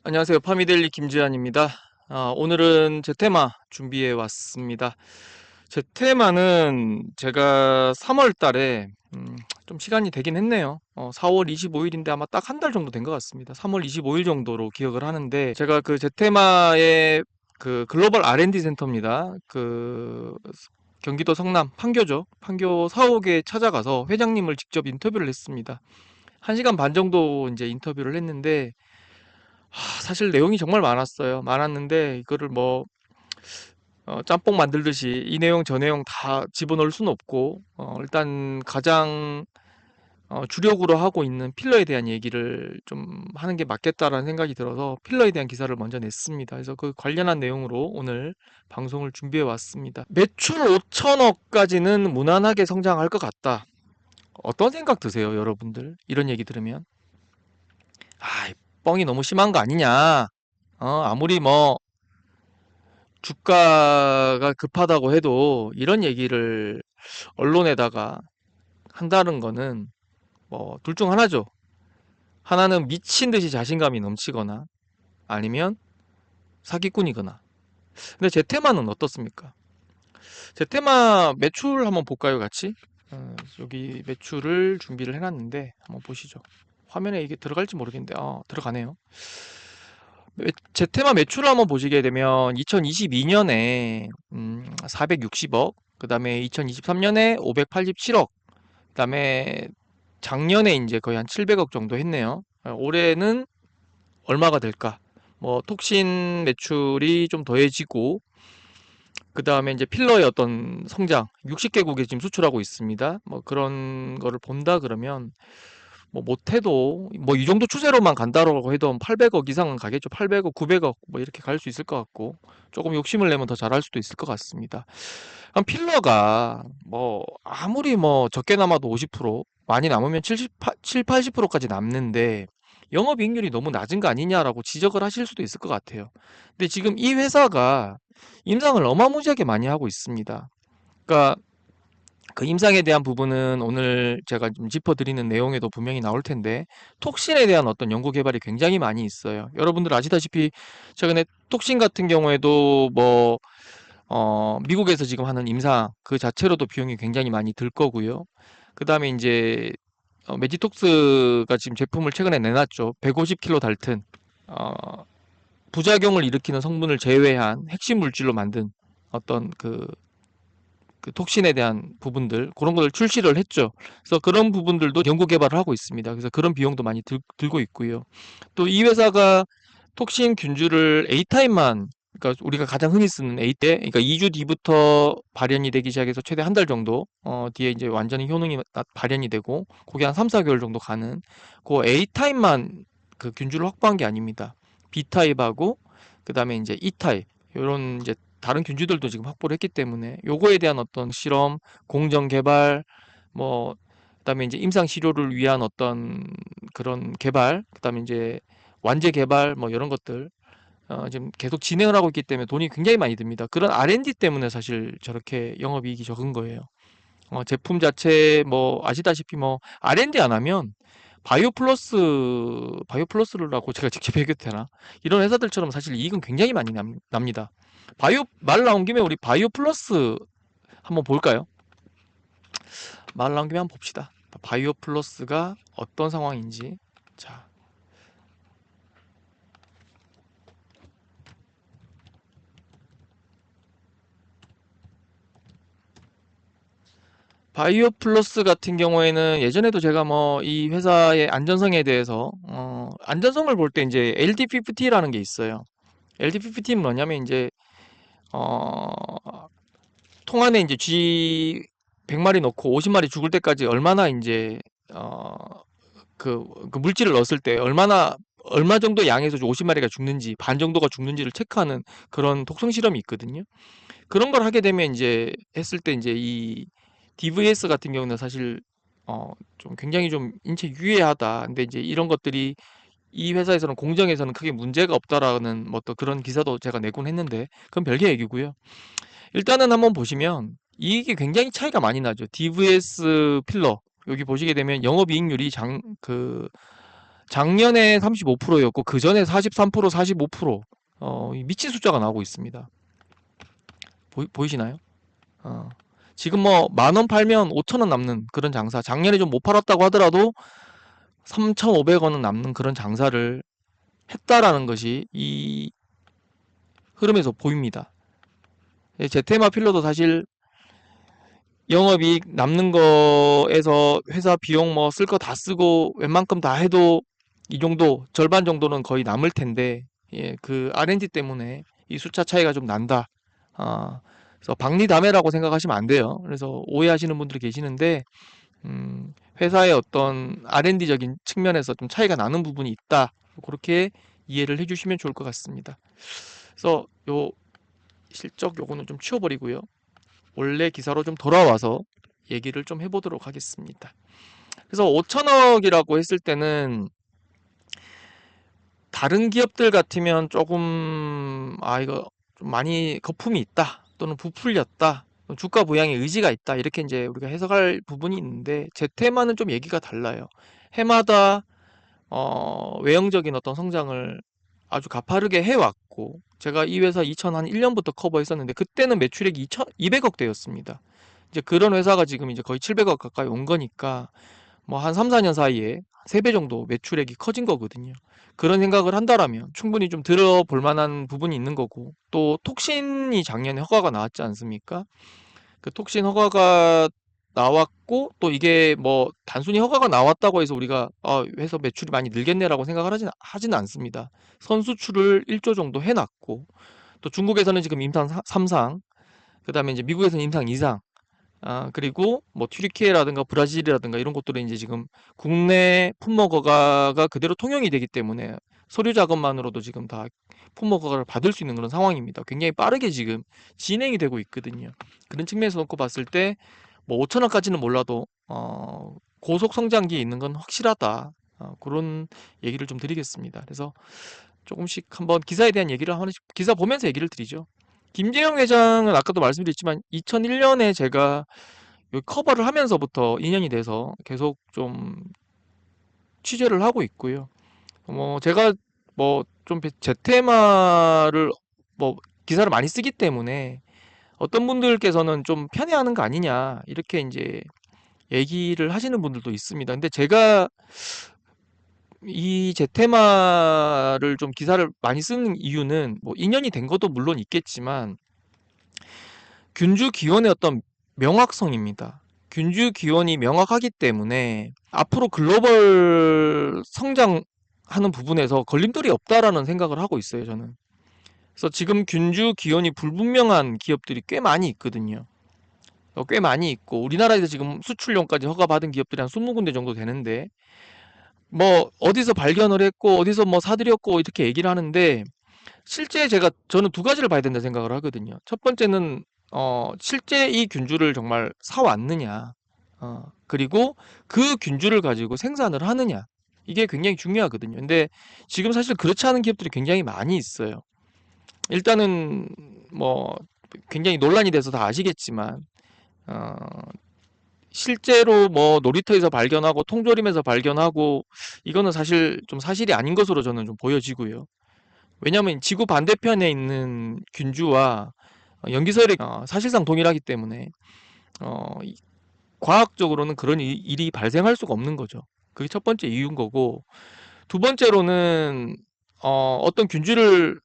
안녕하세요. 파미데일리 김지한입니다. 오늘은 제 테마 준비해 왔습니다. 제 테마는 제가 3월 달에 좀 시간이 되긴 했네요. 4월 25일인데 아마 딱 한 달 정도 된 것 같습니다. 3월 25일 정도로 기억을 하는데 제가 그 제 테마의 그 글로벌 R&D 센터입니다. 그 경기도 성남 판교죠. 판교 사옥에 찾아가서 회장님을 직접 인터뷰를 했습니다. 1시간 반 정도 이제 인터뷰를 했는데 사실 내용이 정말 많았어요. 많았는데 이거를 뭐 짬뽕 만들듯이 이 내용 저 내용 다 집어넣을 수는 없고 일단 가장 주력으로 하고 있는 필러에 대한 얘기를 좀 하는 게 맞겠다라는 생각이 들어서 필러에 대한 기사를 먼저 냈습니다. 그래서 그 관련한 내용으로 오늘 방송을 준비해 왔습니다. 매출 5천억까지는 무난하게 성장할 것 같다. 어떤 생각 드세요, 여러분들? 이런 얘기 들으면 뻥이 너무 심한 거 아니냐? 아무리 뭐 주가가 급하다고 해도 이런 얘기를 언론에다가 한다는 거는 뭐 둘 중 하나죠. 하나는 미친 듯이 자신감이 넘치거나 아니면 사기꾼이거나. 근데 제 테마는 어떻습니까? 제 테마 매출 한번 볼까요, 같이? 여기 매출을 준비를 해놨는데 한번 보시죠. 화면에 이게 들어갈지 모르겠는데, 들어가네요. 제 테마 매출을 한번 보시게 되면 2022년에 460억, 그 다음에 2023년에 587억, 그 다음에 작년에 이제 거의 한 700억 정도 했네요. 올해는 얼마가 될까? 뭐 톡신 매출이 좀 더해지고, 그 다음에 이제 필러의 어떤 성장, 60개국에 지금 수출하고 있습니다. 뭐 그런 거를 본다 그러면 뭐 못해도 뭐 이 정도 추세로만 간다라고 해도 800억 이상은 가겠죠. 800억, 900억 뭐 이렇게 갈 수 있을 것 같고 조금 욕심을 내면 더 잘할 수도 있을 것 같습니다. 그럼 필러가 뭐 아무리 뭐 적게 남아도 50%, 많이 남으면 7, 80%까지 남는데 영업이익률이 너무 낮은 거 아니냐라고 지적을 하실 수도 있을 것 같아요. 근데 지금 이 회사가 임상을 어마무지하게 많이 하고 있습니다. 그러니까 그 임상에 대한 부분은 오늘 제가 좀 짚어드리는 내용에도 분명히 나올 텐데 톡신에 대한 어떤 연구 개발이 굉장히 많이 있어요. 여러분들 아시다시피 최근에 톡신 같은 경우에도 뭐 미국에서 지금 하는 임상 그 자체로도 비용이 굉장히 많이 들 거고요. 그 다음에 이제 메지톡스가 지금 제품을 최근에 내놨죠. 150kg 달튼 부작용을 일으키는 성분을 제외한 핵심 물질로 만든 어떤 그 톡신에 대한 부분들 그런 걸 출시를 했죠. 그래서 그런 부분들도 연구 개발을 하고 있습니다. 그래서 그런 비용도 많이 들고 있고요. 또 이 회사가 톡신 균주를 A타입만, 그러니까 우리가 가장 흔히 쓰는 A 때, 그러니까 2주 뒤부터 발현이 되기 시작해서 최대 한 달 정도 뒤에 이제 완전히 효능이 발현이 되고 그게 한 3, 4개월 정도 가는 그 A타입만 그 균주를 확보한 게 아닙니다. B타입하고 그다음에 이제 E타입 요런 이제 다른 균주들도 지금 확보를 했기 때문에 요거에 대한 어떤 실험, 공정 개발, 뭐 그다음에 이제 임상 시료를 위한 어떤 그런 개발, 그다음에 이제 완제 개발 뭐 이런 것들 지금 계속 진행을 하고 있기 때문에 돈이 굉장히 많이 듭니다. 그런 R&D 때문에 사실 저렇게 영업이익이 적은 거예요. 제품 자체 뭐 아시다시피 뭐 R&D 안 하면 바이오 플러스라고 제가 직접 얘기해도 되나? 이런 회사들처럼 사실 이익은 굉장히 많이 납니다. 말 나온 김에 우리 바이오 플러스 한번 볼까요? 말 나온 김에 한번 봅시다. 바이오 플러스가 어떤 상황인지. 자, 바이오 플러스 같은 경우에는 예전에도 제가 뭐 이 회사의 안전성에 대해서 안전성을 볼 때 이제 LDPPT라는 게 있어요. LDPPT는 뭐냐면 이제 어, 통 안에 이제 쥐 100마리 넣고 50마리 죽을 때까지 얼마나 이제 어, 그 물질을 넣었을 때 얼마 정도 양에서 50마리가 죽는지 반 정도가 죽는지를 체크하는 그런 독성 실험이 있거든요. 그런 걸 하게 되면 이제 했을 때 이제 이 DVS 같은 경우는 사실 좀 굉장히 좀 인체 유해하다. 근데 이제 이런 것들이 이 회사에서는 공정에서는 크게 문제가 없다라는 뭐 또 그런 기사도 제가 내곤 했는데 그건 별개 얘기고요. 일단은 한번 보시면 이익이 굉장히 차이가 많이 나죠. DVS 필러 여기 보시게 되면 영업이익률이 작년에 35%였고 그 전에 43%, 45%, 미친 숫자가 나오고 있습니다. 보이시나요? 어, 지금 뭐 만 원 팔면 5천 원 남는 그런 장사. 작년에 좀 못 팔았다고 하더라도 3,500원은 남는 그런 장사를 했다라는 것이 이 흐름에서 보입니다. 제테마 필러도 사실 영업이익 남는 거에서 회사 비용 뭐 쓸 거 다 쓰고 웬만큼 다 해도 이 정도 절반 정도는 거의 남을 텐데, 예, 그 R&D 때문에 이 숫자 차이가 좀 난다. 그래서 박리담회라고 생각하시면 안 돼요. 그래서 오해하시는 분들이 계시는데, 회사의 어떤 R&D적인 측면에서 좀 차이가 나는 부분이 있다. 그렇게 이해를 해주시면 좋을 것 같습니다. 그래서 요 실적 요거는 좀 치워버리고요. 원래 기사로 좀 돌아와서 얘기를 좀 해보도록 하겠습니다. 그래서 5천억이라고 했을 때는 다른 기업들 같으면 조금 이거 좀 많이 거품이 있다 또는 부풀렸다 주가 부양의 의지가 있다 이렇게 이제 우리가 해석할 부분이 있는데 제테마는 좀 얘기가 달라요. 해마다 외형적인 어떤 성장을 아주 가파르게 해왔고 제가 이 회사 2001년부터 커버했었는데 그때는 매출액이 200억대였습니다. 이제 그런 회사가 지금 이제 거의 700억 가까이 온 거니까 뭐 한 3, 4년 사이에 3배 정도 매출액이 커진 거거든요. 그런 생각을 한다라면 충분히 좀 들어볼 만한 부분이 있는 거고 또 톡신이 작년에 허가가 나왔지 않습니까? 그 톡신 허가가 나왔고 또 이게 뭐 단순히 허가가 나왔다고 해서 우리가 회사 매출이 많이 늘겠네라고 생각을 하지는 않습니다. 선수출을 1조 정도 해놨고 또 중국에서는 지금 임상 3상 그다음에 이제 미국에서는 임상 2상 그리고 뭐 튀르키예라든가 브라질이라든가 이런 곳들은 이제 지금 국내 품목 허가가 그대로 통용이 되기 때문에 서류 작업만으로도 지금 다 품목 허가를 받을 수 있는 그런 상황입니다. 굉장히 빠르게 지금 진행이 되고 있거든요. 그런 측면에서 놓고 봤을 때 뭐 5천원까지는 몰라도 고속 성장기에 있는 건 확실하다. 그런 얘기를 좀 드리겠습니다. 그래서 조금씩 한번 기사에 대한 얘기를 하나씩 기사 보면서 얘기를 드리죠. 김재영 회장은 아까도 말씀드렸지만 2001년에 제가 여기 커버를 하면서부터 인연이 돼서 계속 좀 취재를 하고 있고요. 뭐 제가 뭐 좀 제테마를 뭐 기사를 많이 쓰기 때문에 어떤 분들께서는 좀 편애하는 거 아니냐 이렇게 이제 얘기를 하시는 분들도 있습니다. 근데 제가 이 제테마를 좀 기사를 많이 쓰는 이유는 뭐 인연이 된 것도 물론 있겠지만 균주 기원의 어떤 명확성입니다. 균주 기원이 명확하기 때문에 앞으로 글로벌 성장하는 부분에서 걸림돌이 없다라는 생각을 하고 있어요, 저는. 그래서 지금 균주 기원이 불분명한 기업들이 꽤 많이 있거든요. 꽤 많이 있고 우리나라에서 지금 수출용까지 허가받은 기업들이 한 20군데 정도 되는데 뭐 어디서 발견을 했고 어디서 뭐 사들였고 이렇게 얘기를 하는데 실제 저는 두 가지를 봐야 된다 생각을 하거든요. 첫 번째는 실제 이 균주를 정말 사왔느냐, 그리고 그 균주를 가지고 생산을 하느냐, 이게 굉장히 중요하거든요. 근데 지금 사실 그렇지 않은 기업들이 굉장히 많이 있어요. 일단은 뭐 굉장히 논란이 돼서 다 아시겠지만, 어, 실제로 뭐 놀이터에서 발견하고 통조림에서 발견하고 이거는 사실 좀 사실이 아닌 것으로 저는 좀 보여지고요. 왜냐하면 지구 반대편에 있는 균주와 연기서열이 사실상 동일하기 때문에 과학적으로는 그런 일이 발생할 수가 없는 거죠. 그게 첫 번째 이유인 거고 두 번째로는 어떤 균주를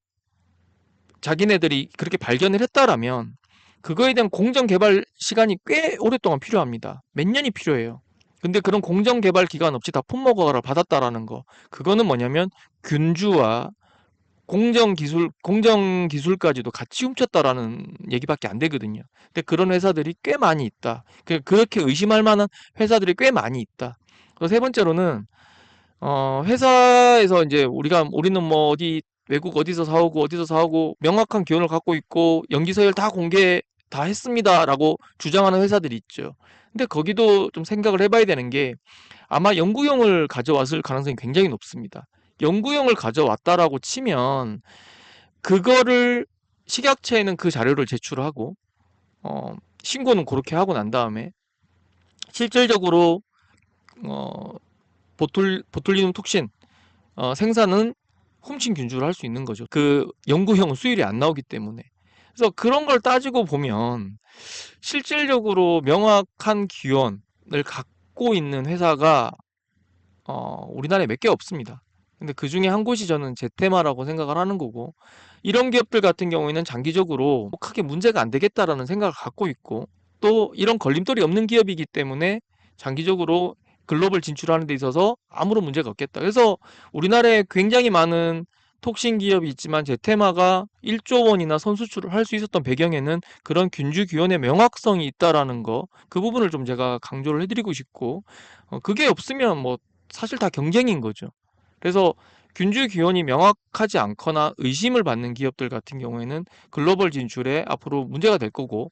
자기네들이 그렇게 발견을 했다라면 그거에 대한 공정 개발 시간이 꽤 오랫동안 필요합니다. 몇 년이 필요해요. 근데 그런 공정 개발 기간 없이 다 폼먹어라 받았다라는 거 그거는 뭐냐면 균주와 공정 기술까지도 같이 훔쳤다라는 얘기밖에 안 되거든요. 근데 그런 회사들이 꽤 많이 있다. 그렇게 의심할 만한 회사들이 꽤 많이 있다. 세 번째로는, 회사에서 이제 우리는 뭐 외국 어디서 사오고 명확한 기원을 갖고 있고 연기서열 다 공개 다 했습니다라고 주장하는 회사들이 있죠. 근데 거기도 좀 생각을 해봐야 되는 게 아마 연구용을 가져왔을 가능성이 굉장히 높습니다. 연구용을 가져왔다라고 치면 그거를 식약처에는 그 자료를 제출하고 신고는 그렇게 하고 난 다음에 실질적으로 어, 보툴리눔 톡신 생산은 훔친 균주를 할 수 있는 거죠. 그 연구용 수율이 안 나오기 때문에. 그래서 그런 걸 따지고 보면 실질적으로 명확한 기원을 갖고 있는 회사가 우리나라에 몇 개 없습니다. 근데 그 중에 한 곳이 저는 제테마라고 생각을 하는 거고, 이런 기업들 같은 경우에는 장기적으로 크게 문제가 안 되겠다라는 생각을 갖고 있고, 또 이런 걸림돌이 없는 기업이기 때문에 장기적으로 글로벌 진출하는 데 있어서 아무런 문제가 없겠다. 그래서 우리나라에 굉장히 많은 톡신 기업이 있지만 제테마가 1조 원이나 선수출을 할 수 있었던 배경에는 그런 균주 기원의 명확성이 있다라는 거, 그 부분을 좀 제가 강조를 해드리고 싶고, 그게 없으면 뭐 사실 다 경쟁인 거죠. 그래서 균주 기원이 명확하지 않거나 의심을 받는 기업들 같은 경우에는 글로벌 진출에 앞으로 문제가 될 거고,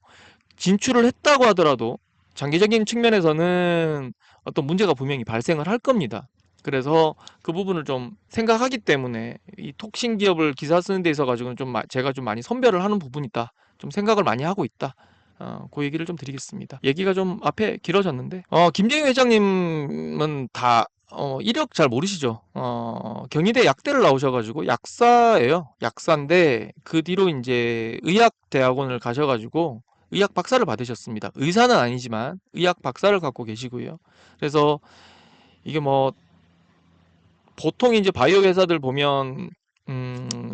진출을 했다고 하더라도 장기적인 측면에서는 어떤 문제가 분명히 발생을 할 겁니다. 그래서 그 부분을 좀 생각하기 때문에 이 톡신 기업을 기사 쓰는 데 있어 가지고는 좀 제가 좀 많이 선별을 하는 부분이 있다. 좀 생각을 많이 하고 있다. 그 얘기를 좀 드리겠습니다. 얘기가 좀 앞에 길어졌는데, 김재희 회장님은 다 이력 잘 모르시죠? 경희대 약대를 나오셔가지고 약사예요. 약사인데 그 뒤로 이제 의학대학원을 가셔가지고 의학 박사를 받으셨습니다. 의사는 아니지만 의학 박사를 갖고 계시고요. 그래서 이게 뭐 보통 이제 바이오 회사들 보면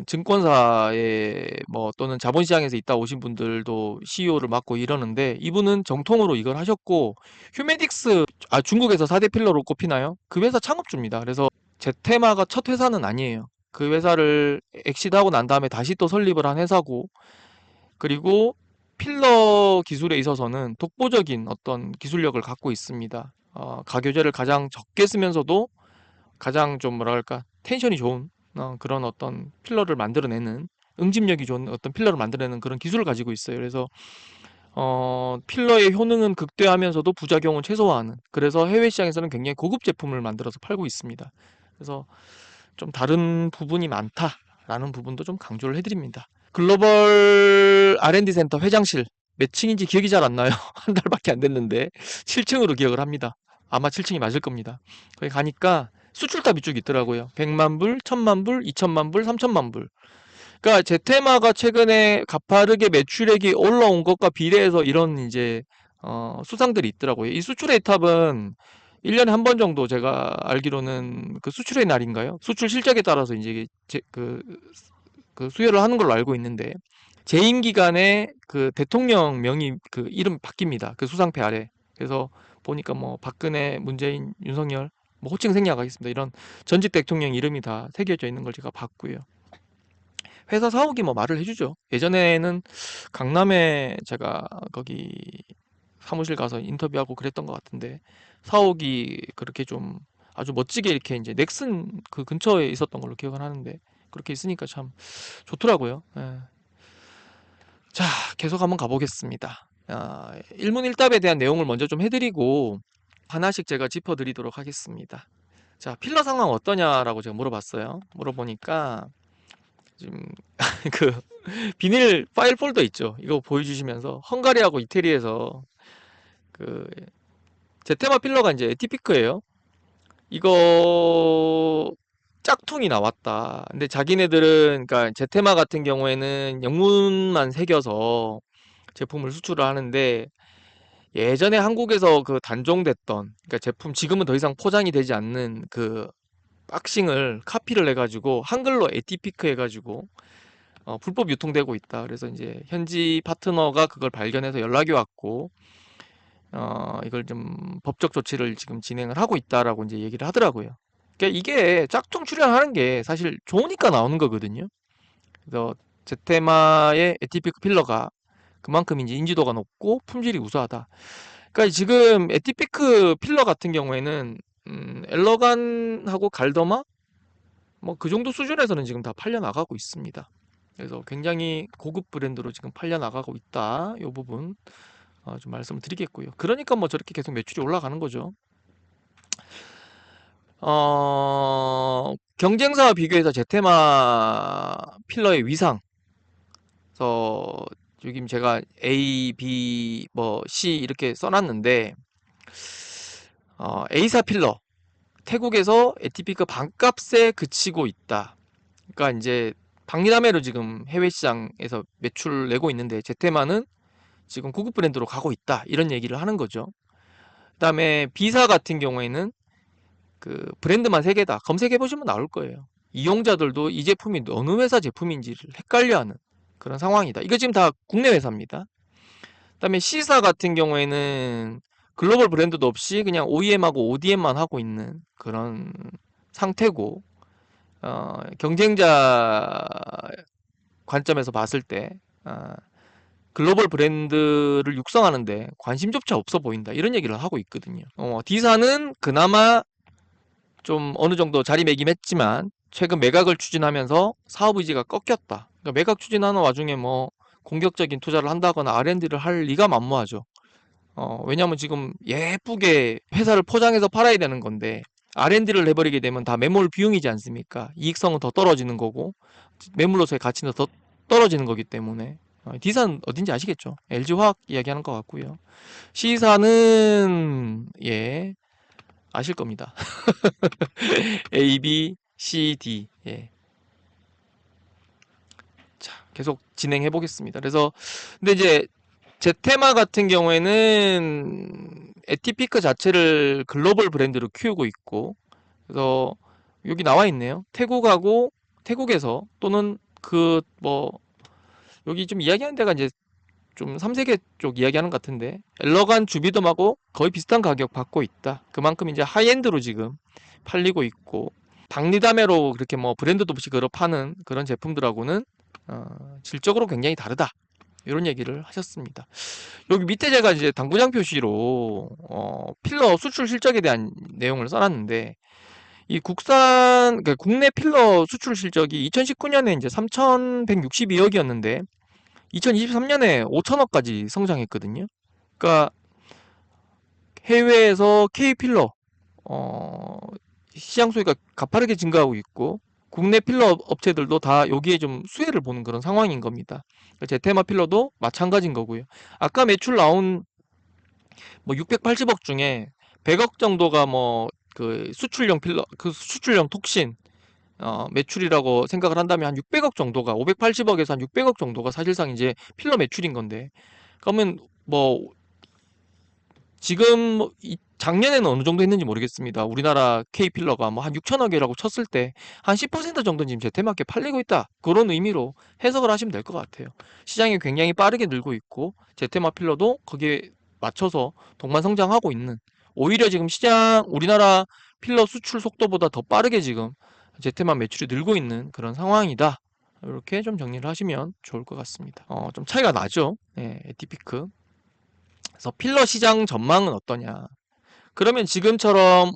증권사에 뭐 또는 자본시장에서 있다 오신 분들도 CEO를 맡고 이러는데, 이분은 정통으로 이걸 하셨고, 휴메딕스, 중국에서 4대 필러로 꼽히나요? 그 회사 창업주입니다. 그래서 제테마가 첫 회사는 아니에요. 그 회사를 엑시트하고 난 다음에 다시 또 설립을 한 회사고, 그리고 필러 기술에 있어서는 독보적인 어떤 기술력을 갖고 있습니다. 가교제를 가장 적게 쓰면서도 가장 좀 뭐랄까 텐션이 좋은 그런 어떤 필러를 만들어내는, 응집력이 좋은 어떤 필러를 만들어내는 그런 기술을 가지고 있어요. 그래서 필러의 효능은 극대화하면서도 부작용은 최소화하는, 그래서 해외 시장에서는 굉장히 고급 제품을 만들어서 팔고 있습니다. 그래서 좀 다른 부분이 많다라는 부분도 좀 강조를 해드립니다. 글로벌 R&D 센터 회장실 몇 층인지 기억이 잘 안 나요. 한 달밖에 안 됐는데 7층으로 기억을 합니다. 아마 7층이 맞을 겁니다. 거기 가니까 수출탑이 쭉 있더라고요. 100만 불, 1000만 불, 2000만 불, 3000만 불. 그러니까 제테마가 최근에 가파르게 매출액이 올라온 것과 비례해서 이런 이제 수상들이 있더라고요. 이 수출의 탑은 1년에 한 번 정도 제가 알기로는 그 수출의 날인가요? 수출 실적에 따라서 이제 그 수여를 하는 걸로 알고 있는데, 재임 기간에 그 대통령 명의 그 이름 바뀝니다. 그 수상패 아래. 그래서 보니까 뭐 박근혜, 문재인, 윤석열 뭐 호칭 생략하겠습니다. 이런 전직 대통령 이름이 다 새겨져 있는 걸 제가 봤고요. 회사 사옥이 뭐 말을 해주죠. 예전에는 강남에 제가 거기 사무실 가서 인터뷰하고 그랬던 것 같은데, 사옥이 그렇게 좀 아주 멋지게 이렇게 이제 넥슨 그 근처에 있었던 걸로 기억을 하는데, 그렇게 있으니까 참 좋더라고요. 예. 자, 계속 한번 가보겠습니다. 일문일답에 대한 내용을 먼저 좀 해드리고 하나씩 제가 짚어드리도록 하겠습니다. 자, 필러 상황 어떠냐라고 제가 물어봤어요. 물어보니까 지금 그 비닐 파일 폴더 있죠. 이거 보여주시면서 헝가리하고 이태리에서 그 제테마 필러가 이제 에티피크예요. 이거 짝퉁이 나왔다. 근데 자기네들은, 그러니까 제테마 같은 경우에는 영문만 새겨서 제품을 수출을 하는데, 예전에 한국에서 그 단종됐던, 그러니까 제품 지금은 더 이상 포장이 되지 않는 그 박싱을 카피를 해가지고 한글로 에티피크 해가지고 불법 유통되고 있다. 그래서 이제 현지 파트너가 그걸 발견해서 연락이 왔고, 이걸 좀 법적 조치를 지금 진행을 하고 있다라고 이제 얘기를 하더라고요. 그러니까 이게 짝퉁 출연하는 게 사실 좋으니까 나오는 거거든요. 그래서 제테마의 에티피크 필러가 그만큼 이제 인지도가 높고 품질이 우수하다. 그러니까 지금 에티피크 필러 같은 경우에는 엘러간하고 갈더마 뭐 그 정도 수준에서는 지금 다 팔려 나가고 있습니다. 그래서 굉장히 고급 브랜드로 지금 팔려 나가고 있다. 이 부분 좀 말씀을 드리겠고요. 그러니까 뭐 저렇게 계속 매출이 올라가는 거죠. 경쟁사와 비교해서 제테마 필러의 위상. 그래서 지금 제가 A, B, 뭐 C 이렇게 써놨는데, A사 필러 태국에서 에티피크 반값에 그치고 있다. 그러니까 이제 박리담회로 지금 해외 시장에서 매출을 내고 있는데 제테마는 지금 고급 브랜드로 가고 있다. 이런 얘기를 하는 거죠. 그다음에 비사 같은 경우에는 그 브랜드만 3개다. 검색해 보시면 나올 거예요. 이용자들도 이 제품이 어느 회사 제품인지를 헷갈려하는 그런 상황이다. 이거 지금 다 국내 회사입니다. 그다음에 C사 같은 경우에는 글로벌 브랜드도 없이 그냥 OEM하고 ODM만 하고 있는 그런 상태고, 경쟁자 관점에서 봤을 때 글로벌 브랜드를 육성하는데 관심조차 없어 보인다. 이런 얘기를 하고 있거든요. D사는 그나마 좀 어느 정도 자리매김했지만 최근 매각을 추진하면서 사업 의지가 꺾였다. 그러니까 매각 추진하는 와중에 뭐 공격적인 투자를 한다거나 R&D를 할 리가 만무하죠. 왜냐면 지금 예쁘게 회사를 포장해서 팔아야 되는 건데 R&D를 해버리게 되면 다 매몰 비용이지 않습니까? 이익성은 더 떨어지는 거고 매물로서의 가치는 더 떨어지는 거기 때문에 D사는 어딘지 아시겠죠? LG화학 이야기하는 것 같고요. C사는 예 아실 겁니다. A, B, C, D. 예. 자, 계속 진행해 보겠습니다. 그래서 근데 이제 제테마 같은 경우에는 에티피크 자체를 글로벌 브랜드로 키우고 있고, 그래서 여기 나와 있네요. 태국에서 또는 그 뭐 여기 좀 이야기하는 데가 이제 좀 3세계 쪽 이야기하는 것 같은데 엘러간 주비덤하고 거의 비슷한 가격 받고 있다. 그만큼 이제 하이엔드로 지금 팔리고 있고, 박리담회로 그렇게 뭐 브랜드도 없이 그걸 파는 그런 제품들하고는 질적으로 굉장히 다르다. 이런 얘기를 하셨습니다. 여기 밑에 제가 이제 당구장 표시로 필러 수출 실적에 대한 내용을 써놨는데 이 그러니까 국내 필러 수출 실적이 2019년에 이제 3,162억이었는데 2023년에 5천억까지 성장했거든요. 그러니까 해외에서 K 필러 어, 시장 수요가 가파르게 증가하고 있고 국내 필러 업체들도 다 여기에 좀 수혜를 보는 그런 상황인 겁니다. 제테마 필러도 마찬가지인 거고요. 아까 매출 나온 뭐 680억 중에 100억 정도가 뭐 그 수출용 필러, 그 수출용 톡신 매출이라고 생각을 한다면 한 600억 정도가 580억에서 한 600억 정도가 사실상 이제 필러 매출인 건데, 그러면 뭐 지금 작년에는 어느 정도 했는지 모르겠습니다. 우리나라 K필러가 뭐 한 6천억이라고 쳤을 때 한 10% 정도는 지금 제테마켓 팔리고 있다. 그런 의미로 해석을 하시면 될 것 같아요. 시장이 굉장히 빠르게 늘고 있고 제테마 필러도 거기에 맞춰서 동반 성장하고 있는, 오히려 지금 우리나라 필러 수출 속도보다 더 빠르게 지금 제테마 매출이 늘고 있는 그런 상황이다. 이렇게 좀 정리를 하시면 좋을 것 같습니다. 좀 차이가 나죠. 예, 에티피크. 그래서 필러 시장 전망은 어떠냐? 그러면 지금처럼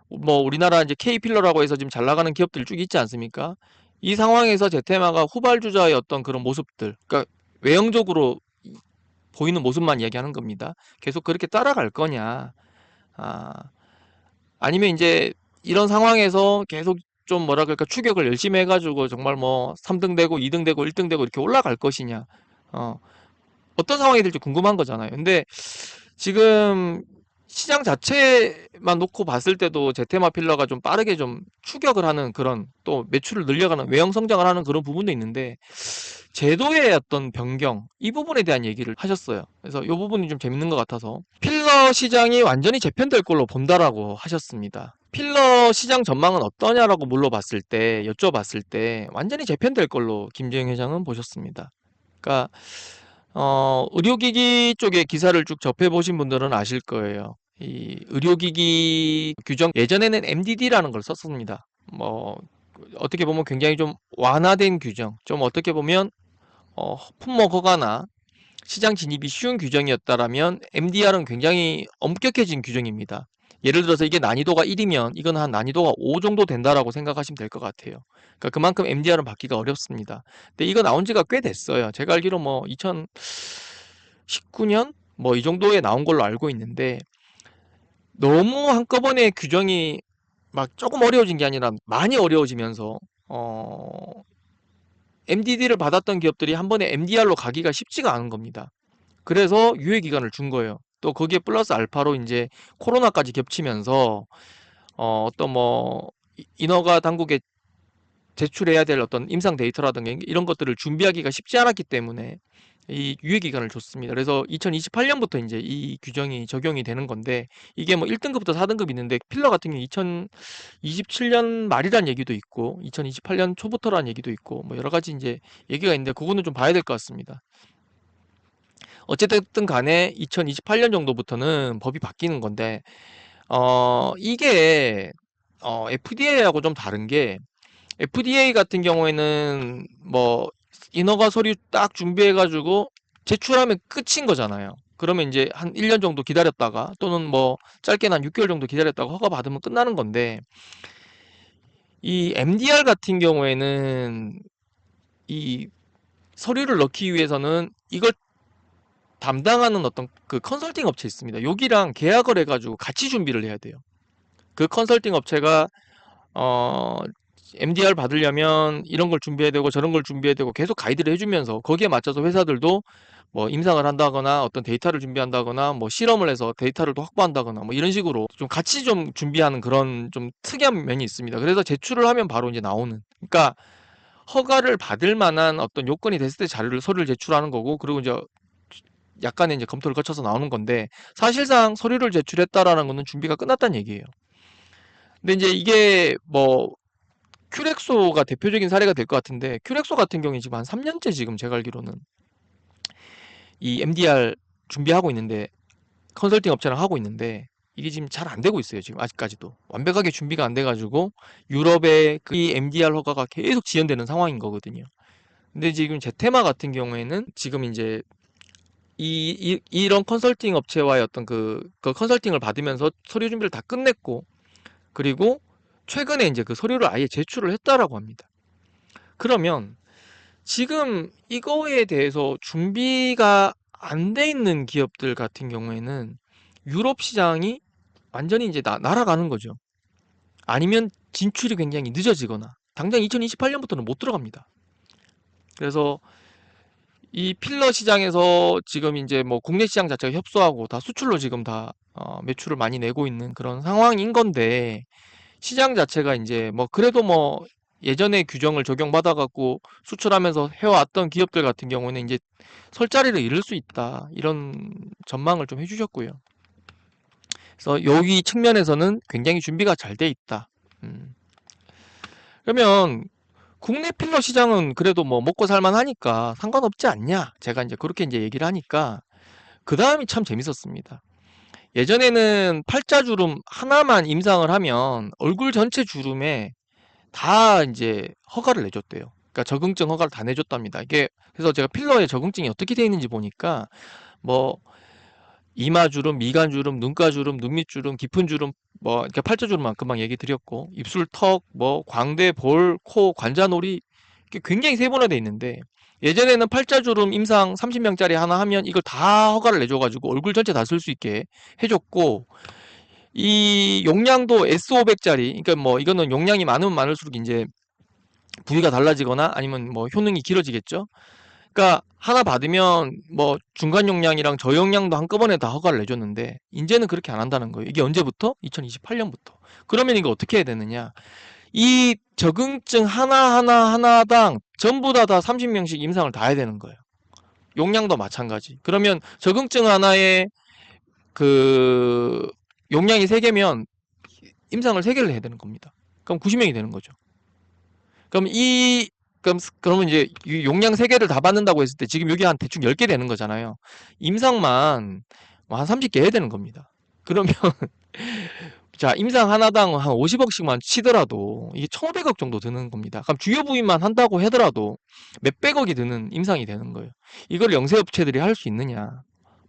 뭐 우리나라 이제 K 필러라고 해서 지금 잘 나가는 기업들 쭉 있지 않습니까? 이 상황에서 제테마가 후발주자의 어떤 그런 모습들, 그러니까 외형적으로 보이는 모습만 이야기하는 겁니다. 계속 그렇게 따라갈 거냐? 아, 아니면 이제 이런 상황에서 계속 좀 뭐라 그럴까 추격을 열심히 해가지고 정말 뭐 3등 되고 2등 되고 1등 되고 이렇게 올라갈 것이냐? 어, 어떤 상황이 될지 궁금한 거잖아요. 근데 지금 시장 자체만 놓고 봤을 때도 제테마 필러가 좀 빠르게 좀 추격을 하는 그런, 또 매출을 늘려가는 외형 성장을 하는 그런 부분도 있는데 제도의 어떤 변경, 이 부분에 대한 얘기를 하셨어요. 그래서 이 부분이 좀 재밌는 것 같아서 필러 시장이 완전히 재편될 걸로 본다라고 하셨습니다. 필러 시장 전망은 어떠냐라고 물어봤을 때, 여쭤봤을 때 완전히 재편될 걸로 김재영 회장은 보셨습니다. 그러니까 의료기기 쪽에 기사를 쭉 접해보신 분들은 아실 거예요. 이 의료기기 규정, 예전에는 MDD라는 걸 썼습니다. 뭐, 어떻게 보면 굉장히 좀 완화된 규정, 좀 어떻게 보면, 품목 허가나 시장 진입이 쉬운 규정이었다라면 MDR은 굉장히 엄격해진 규정입니다. 예를 들어서 이게 난이도가 1이면 이건 한 난이도가 5 정도 된다라고 생각하시면 될 것 같아요. 그러니까 그만큼 MDR은 받기가 어렵습니다. 근데 이거 나온 지가 꽤 됐어요. 제가 알기로 뭐 2019년 뭐 이 정도에 나온 걸로 알고 있는데, 너무 한꺼번에 규정이 막 조금 어려워진 게 아니라 많이 어려워지면서 MDD를 받았던 기업들이 한 번에 MDR로 가기가 쉽지가 않은 겁니다. 그래서 유예 기간을 준 거예요. 또 거기에 플러스 알파로 이제 코로나까지 겹치면서 어떤 뭐 인허가 당국에 제출해야 될 어떤 임상 데이터라든가 이런 것들을 준비하기가 쉽지 않았기 때문에 이 유예 기간을 줬습니다. 그래서 2028년부터 이제 이 규정이 적용이 되는 건데, 이게 뭐 1등급부터 4등급 있는데 필러 같은 경우 2027년 말이란 얘기도 있고 2028년 초부터란 얘기도 있고 뭐 여러 가지 이제 얘기가 있는데, 그거는 좀 봐야 될 것 같습니다. 어쨌든 간에 2028년 정도부터는 법이 바뀌는 건데, 이게 FDA하고 좀 다른 게, FDA 같은 경우에는 뭐 인허가 서류 딱 준비해가지고 제출하면 끝인 거잖아요. 그러면 이제 한 1년 정도 기다렸다가, 또는 뭐 짧게는 한 6개월 정도 기다렸다가 허가 받으면 끝나는 건데, 이 MDR 같은 경우에는 이 서류를 넣기 위해서는 이걸 담당하는 어떤 그 컨설팅 업체 있습니다. 여기랑 계약을 해가지고 같이 준비를 해야 돼요. 그 컨설팅 업체가 어 MDR 받으려면 이런 걸 준비해야 되고 저런 걸 준비해야 되고 계속 가이드를 해주면서, 거기에 맞춰서 회사들도 뭐 임상을 한다거나 어떤 데이터를 준비한다거나 뭐 실험을 해서 데이터를 또 확보한다거나 뭐 이런 식으로 좀 같이 좀 준비하는 그런 좀 특이한 면이 있습니다. 그래서 제출을 하면 바로 이제 나오는, 그러니까 허가를 받을 만한 어떤 요건이 됐을 때 자료를 서류를 제출하는 거고, 그리고 이제 약간의 이제 검토를 거쳐서 나오는 건데, 사실상 서류를 제출했다라는 거는 준비가 끝났다는 얘기예요. 근데 이제 이게 뭐 큐렉소가 대표적인 사례가 될 것 같은데, 큐렉소 같은 경우에 지금 한 3년째 지금 제가 알기로는 이 MDR 준비하고 있는데, 컨설팅 업체랑 하고 있는데, 이게 지금 잘 안 되고 있어요. 지금 아직까지도 완벽하게 준비가 안 돼가지고 유럽의 그 MDR 허가가 계속 지연되는 상황인 거거든요. 근데 지금 제테마 같은 경우에는 지금 이제 이런 컨설팅 업체와의 어떤 그 컨설팅을 받으면서 서류 준비를 다 끝냈고, 그리고 최근에 이제 그 서류를 아예 제출을 했다라고 합니다. 그러면 지금 이거에 대해서 준비가 안 돼 있는 기업들 같은 경우에는 유럽 시장이 완전히 이제 날아가는 거죠. 아니면 진출이 굉장히 늦어지거나 당장 2028년부터는 못 들어갑니다. 그래서 이 필러 시장에서 지금 이제 뭐 국내 시장 자체가 협소하고 다 수출로 지금 다 매출을 많이 내고 있는 그런 상황인 건데, 시장 자체가 이제 뭐 그래도 뭐 예전에 규정을 적용받아 갖고 수출하면서 해왔던 기업들 같은 경우는 이제 설 자리를 잃을 수 있다, 이런 전망을 좀 해주셨고요. 그래서 여기 측면에서는 굉장히 준비가 잘 돼 있다. 음. 그러면 국내 필러 시장은 그래도 뭐 먹고 살만 하니까 상관없지 않냐? 제가 이제 그렇게 이제 얘기를 하니까 그 다음이 참 재밌었습니다. 예전에는 팔자주름 하나만 임상을 하면 얼굴 전체 주름에 다 이제 허가를 내줬대요. 그러니까 적응증 허가를 다 내줬답니다. 이게 그래서 제가 필러의 적응증이 어떻게 되어 있는지 보니까 뭐 이마주름, 미간주름, 눈가주름, 눈밑주름, 깊은 주름, 뭐 이렇게 팔자주름만 금방 얘기 드렸고, 입술턱, 뭐 광대, 볼, 코, 관자놀이, 이게 굉장히 세분화되어 있는데, 예전에는 팔자주름 임상 30명짜리 하나 하면 이걸 다 허가를 내줘가지고 얼굴 전체 다 쓸 수 있게 해줬고, 이 용량도 S500짜리, 그러니까 뭐 이거는 용량이 많으면 많을수록 이제 부위가 달라지거나 아니면 뭐 효능이 길어지겠죠. 그러니까 하나 받으면 뭐 중간 용량이랑 저용량도 한꺼번에 다 허가를 내줬는데, 이제는 그렇게 안 한다는 거예요. 이게 언제부터? 2028년부터. 그러면 이거 어떻게 해야 되느냐? 이 적응증 하나당 전부 다 30명씩 임상을 다 해야 되는 거예요. 용량도 마찬가지. 그러면 적응증 하나에 그 용량이 3개면 임상을 3개를 해야 되는 겁니다. 그럼 90명이 되는 거죠. 그럼 그러면 이제 이 용량 3개를 다 받는다고 했을 때 지금 여기 한 대충 10개 되는 거잖아요. 임상만 뭐한 30개 해야 되는 겁니다. 그러면 자, 임상 하나당 한 50억씩만 치더라도 이게 1,500억 정도 드는 겁니다. 그럼 주요 부위만 한다고 하더라도 몇백억이 드는 임상이 되는 거예요. 이걸 영세업체들이 할 수 있느냐?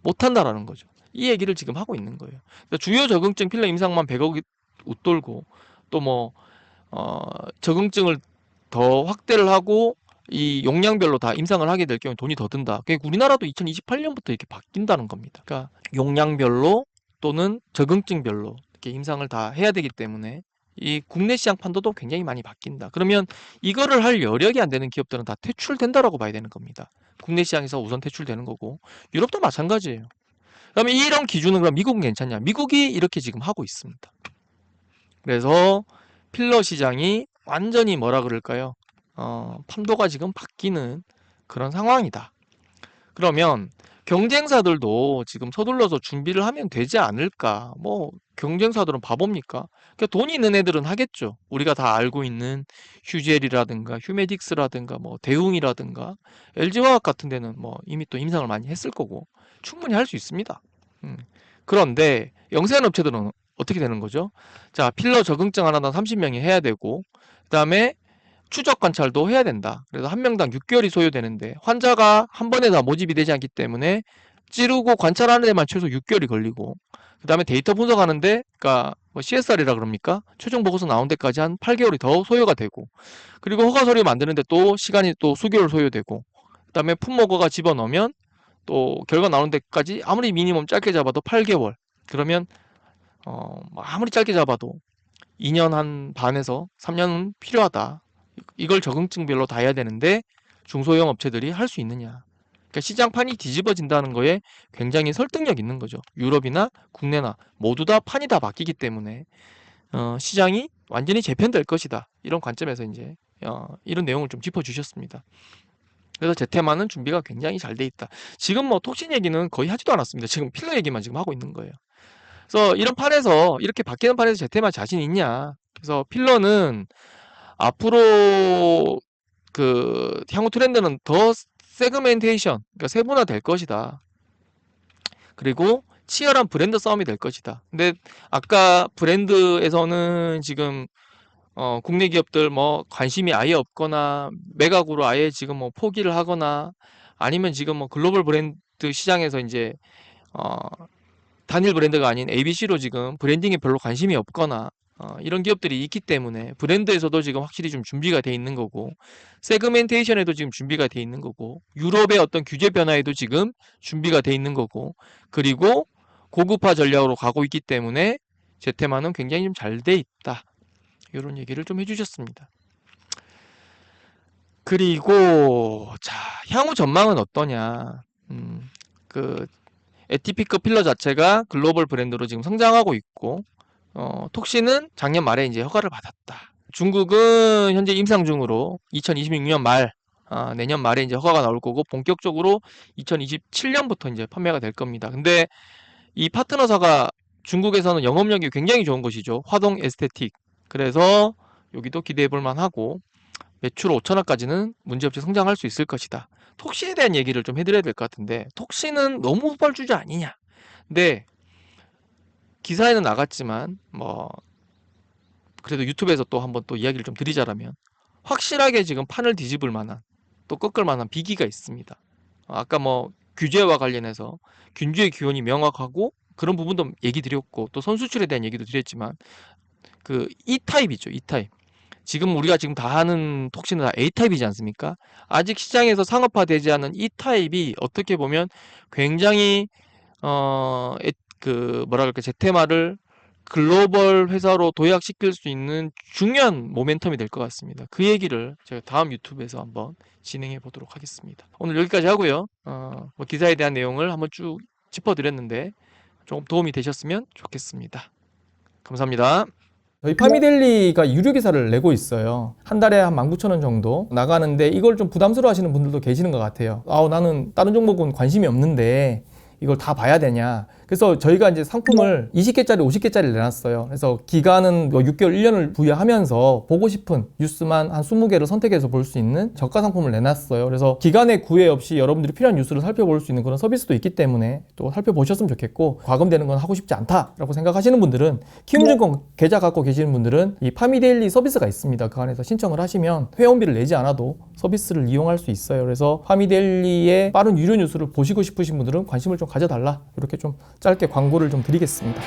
못 한다라는 거죠. 이 얘기를 지금 하고 있는 거예요. 그러니까 주요 적응증 필러 임상만 100억이 웃돌고, 또 뭐 적응증을 더 확대를 하고 이 용량별로 다 임상을 하게 될 경우에 돈이 더 든다. 그게 우리나라도 2028년부터 이렇게 바뀐다는 겁니다. 그러니까 용량별로 또는 적응증별로 이렇게 임상을 다 해야 되기 때문에 이 국내 시장 판도도 굉장히 많이 바뀐다. 그러면 이거를 할 여력이 안 되는 기업들은 다 퇴출된다라고 봐야 되는 겁니다. 국내 시장에서 우선 퇴출되는 거고, 유럽도 마찬가지예요. 그러면 이런 기준은 그럼 미국은 괜찮냐? 미국이 이렇게 지금 하고 있습니다. 그래서 필러 시장이 완전히 뭐라 그럴까요? 판도가 지금 바뀌는 그런 상황이다. 그러면 경쟁사들도 지금 서둘러서 준비를 하면 되지 않을까? 뭐 경쟁사들은 바보입니까? 그러니까 돈 있는 애들은 하겠죠. 우리가 다 알고 있는 휴젤이라든가 휴메딕스라든가 뭐 대웅이라든가 LG화학 같은 데는 뭐 이미 또 임상을 많이 했을 거고 충분히 할 수 있습니다. 음. 그런데 영세한 업체들은 어떻게 되는 거죠? 자, 필러 적응증 하나당 30명이 해야 되고 그다음에 추적 관찰도 해야 된다. 그래서 한 명당 6개월이 소요되는데 환자가 한 번에 다 모집이 되지 않기 때문에 찌르고 관찰하는 데만 최소 6개월이 걸리고 그 다음에 데이터 분석하는데 그러니까 뭐 CSR이라 그럽니까? 최종 보고서 나온 데까지 한 8개월이 더 소요가 되고 그리고 허가 서류 만드는데 또 시간이 또 수개월 소요되고 그 다음에 품목허가 집어넣으면 또 결과 나오는 데까지 아무리 미니멈 짧게 잡아도 8개월 그러면 뭐 아무리 짧게 잡아도 2년 한 반에서 3년은 필요하다. 이걸 적응증별로 다 해야 되는데 중소형 업체들이 할 수 있느냐. 그러니까 시장판이 뒤집어진다는 거에 굉장히 설득력 있는 거죠. 유럽이나 국내나 모두 다 판이 다 바뀌기 때문에 시장이 완전히 재편될 것이다. 이런 관점에서 이제 이런 내용을 좀 짚어주셨습니다. 그래서 제테마는 준비가 굉장히 잘 돼 있다. 지금 뭐 톡신 얘기는 거의 하지도 않았습니다. 지금 필러 얘기만 지금 하고 있는 거예요. 그래서 이런 판에서 이렇게 바뀌는 판에서 제테마 자신 있냐? 그래서 필러는 앞으로 그 향후 트렌드는 더 세그멘테이션, 그러니까 세분화 될 것이다. 그리고 치열한 브랜드 싸움이 될 것이다. 근데 아까 브랜드에서는 지금 국내 기업들 뭐 관심이 아예 없거나 매각으로 아예 지금 뭐 포기를 하거나 아니면 지금 뭐 글로벌 브랜드 시장에서 이제 어, 단일 브랜드가 아닌 ABC로 지금 브랜딩에 별로 관심이 없거나 이런 기업들이 있기 때문에 브랜드에서도 지금 확실히 좀 준비가 돼 있는 거고 세그멘테이션에도 지금 준비가 돼 있는 거고 유럽의 어떤 규제 변화에도 지금 준비가 돼 있는 거고 그리고 고급화 전략으로 가고 있기 때문에 제테마는 굉장히 좀 잘 돼 있다. 이런 얘기를 좀 해주셨습니다. 그리고 자 향후 전망은 어떠냐? 그 에티피크 필러 자체가 글로벌 브랜드로 지금 성장하고 있고 톡신은 작년 말에 이제 허가를 받았다. 중국은 현재 임상 중으로 2026년 말 내년 말에 이제 허가가 나올 거고 본격적으로 2027년부터 이제 판매가 될 겁니다. 근데 이 파트너사가 중국에서는 영업력이 굉장히 좋은 것이죠. 화동 에스테틱. 그래서 여기도 기대해 볼 만하고 매출 5천억까지는 문제없이 성장할 수 있을 것이다. 톡신에 대한 얘기를 좀 해드려야 될 것 같은데 톡신은 너무 후발주자 아니냐. 근데 기사에는 나갔지만 뭐 그래도 유튜브에서 또 한번 또 이야기를 좀 드리자라면 확실하게 지금 판을 뒤집을 만한 또 꺾을 만한 비기가 있습니다. 아까 뭐 규제와 관련해서 균주의 기원이 명확하고 그런 부분도 얘기 드렸고 또 선수출에 대한 얘기도 드렸지만 그 E타입이죠. E타입. 지금 우리가 지금 다 하는 톡신은 다 A타입이지 않습니까? 아직 시장에서 상업화되지 않은 E타입이 어떻게 보면 굉장히 그 뭐라 그럴까 제테마를 글로벌 회사로 도약시킬 수 있는 중요한 모멘텀이 될 것 같습니다. 그 얘기를 제가 다음 유튜브에서 한번 진행해 보도록 하겠습니다. 오늘 여기까지 하고요. 뭐 기사에 대한 내용을 한번 쭉 짚어드렸는데 조금 도움이 되셨으면 좋겠습니다. 감사합니다. 저희 파미델리가 유료 기사를 내고 있어요. 한 달에 한 19,000원 정도 나가는데 이걸 좀 부담스러워 하시는 분들도 계시는 것 같아요. 나는 다른 종목은 관심이 없는데 이걸 다 봐야 되냐. 그래서 저희가 이제 상품을 20개짜리, 50개짜리를 내놨어요. 그래서 기간은 뭐 6개월, 1년을 부여하면서 보고 싶은 뉴스만 한 20개를 선택해서 볼 수 있는 저가 상품을 내놨어요. 그래서 기간의 구애 없이 여러분들이 필요한 뉴스를 살펴볼 수 있는 그런 서비스도 있기 때문에 또 살펴보셨으면 좋겠고, 과금되는 건 하고 싶지 않다라고 생각하시는 분들은, 키움증권 계좌 갖고 계시는 분들은 이 파미데일리 서비스가 있습니다. 그 안에서 신청을 하시면 회원비를 내지 않아도 서비스를 이용할 수 있어요. 그래서 파미데일리의 빠른 유료 뉴스를 보시고 싶으신 분들은 관심을 좀 가져달라, 이렇게 좀 짧게 광고를 좀 드리겠습니다.